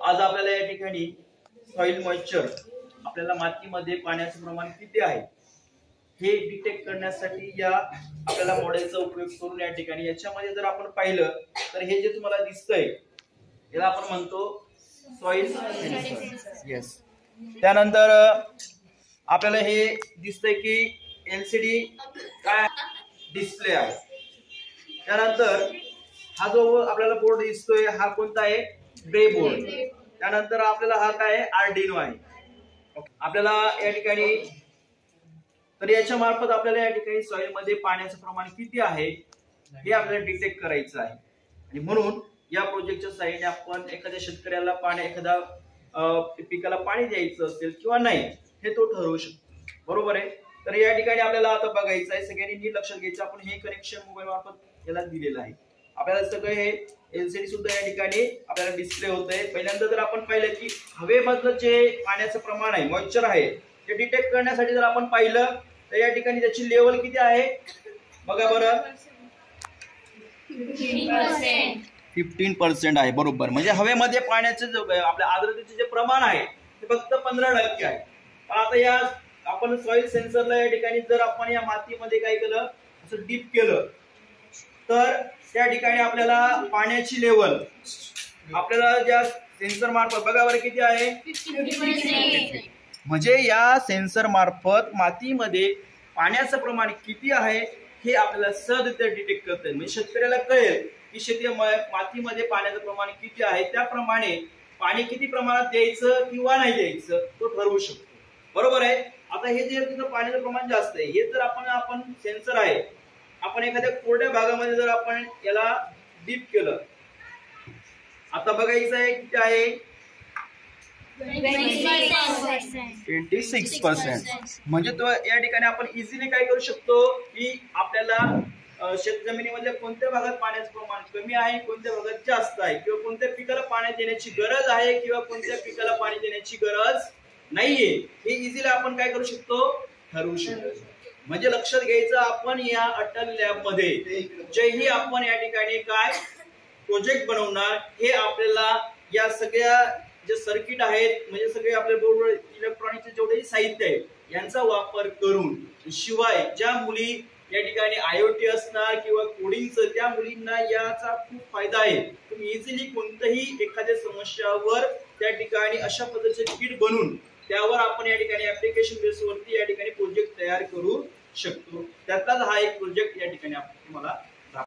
आज आपल्याला या ठिकाणी सॉइल मॉइश्चर, आपल्याला मातीमध्ये पाण्याचं प्रमाण किती आहे हे डिटेक्ट करण्यासाठी या आपल्याला मॉडेलचा उपयोग करून या ठिकाणी याच्यामध्ये जर आपण पाहिलं तर हे जे तुम्हाला दिसतंय याला आपण म्हणतो सॉइल सेन्सर. येस. त्यानंतर आपल्याला हे दिसतंय की एलसीडी काय डिस्प्ले आहे. त्यानंतर हा जो आपल्याला बोर्ड दिसतोय हा कोणता आहे, ब्रे बोर्ड. त्यानंतर आपल्याला हा काय आहे, आर्डिनो आहे. आपल्याला या ठिकाणी तर याच्या मार्फत आपल्याला या ठिकाणी सॉइल मध्ये पाण्याचं प्रमाण किती आहे हे आपल्याला डिटेक्ट करायचं आहे. आणि म्हणून या प्रोजेक्टच्या साहाय्याने आपण एखाद्या शेतकऱ्याला एखादा पिकाला पाणी द्यायचं असेल किंवा नाही हे तो ठरवू शकतो. बरोबर आहे. तर या ठिकाणी आपल्याला आता बघायचं आहे, सगळ्यांनी नीट लक्षात घ्यायचं. आपण हे कनेक्शन मोबाईल मार्फत याला दिलेलं आहे. आपल्याला सगळं हे एलसीडी सुद्धा या ठिकाणी आपल्याला डिस्प्ले होत आहे. पहिल्यांदा जर आपण पाहिलं की हवेमधलं जे पाण्याचं प्रमाण आहे, मॉइश्चर आहे, ते डिटेक्ट करण्यासाठी जर आपण पाहिलं तर या ठिकाणी त्याची लेवल किती आहे बघा बरं, 15% आहे. बरोबर. म्हणजे हवेमध्ये पाण्याचे आपल्या आर्द्रतेचे जे प्रमाण आहे ते फक्त 15% आहे. पण आता या आपण सॉइल सेन्सरला या ठिकाणी जर आपण या मातीमध्ये काय केलं, असं डीप केलं तर त्या ठिकाणी आपल्याला पाण्याची लेवल आपल्याला ज्या सेन्सर मार्फत बघा बरं किती आहे, 50%. म्हणजे या सेन्सर मार्फत मातीमध्ये पाण्याचं प्रमाण किती आहे हे आपल्याला सहजरित्या डिटेक्ट करता येईल. म्हणजे शेतकऱ्याला कळेल की मातीमध्ये पाण्याचं प्रमाण किती आहे, त्याप्रमाणे पाणी किती प्रमाणात द्यायचं किंवा नाही द्यायचं तो ठरवू शकतो. बरोबर आहे. आता हे जे तिथं पाण्याचं प्रमाण जास्त आहे हे जर आपण सेन्सर आहे, आपण एखाद्या कोरड्या भागामध्ये जर आपण याला डीप केलं, आता बघायचं आहे किती आहे, 26%. म्हणजे तो या ठिकाणी आपण इझिली काय करू शकतो की आपल्याला शेतजमिनीमधल्या कोणत्या भागात पाण्याचं प्रमाण कमी आहे, कोणत्या भागात जास्त आहे, किंवा कोणत्या पिकाला पाणी देण्याची गरज आहे किंवा कोणत्या पिकाला पाणी देण्याची गरज नाहीये हे इझिली आपण काय करू शकतो, ठरवू शकतो. म्हणजे लक्षात घ्यायचं, आपण या अटल लॅब मध्ये जेही आपण या ठिकाणी काय प्रोजेक्ट बनवणार हे आपल्याला या सगळ्या जे सर्किट आहेत, म्हणजे सगळे आपल्या बोर्डवर इलेक्ट्रॉनिकचे जेवढे साहित्य आहे यांचा वापर करून, शिवाय ज्या मुली या ठिकाणी IoT असणार किंवा कोडिंगचं, त्या मुलींना याचा खूप फायदा आहे. तुम्ही इझिली कोणत्याही एखाद्या समस्यावर त्या ठिकाणी अशा पद्धतीचे किट बनवून त्यावर आपण या ठिकाणी ऍप्लिकेशन बेसवरती या ठिकाणी प्रोजेक्ट तयार करू शकतो. त्यातलाच हा एक प्रोजेक्ट या ठिकाणी आपण तुम्हाला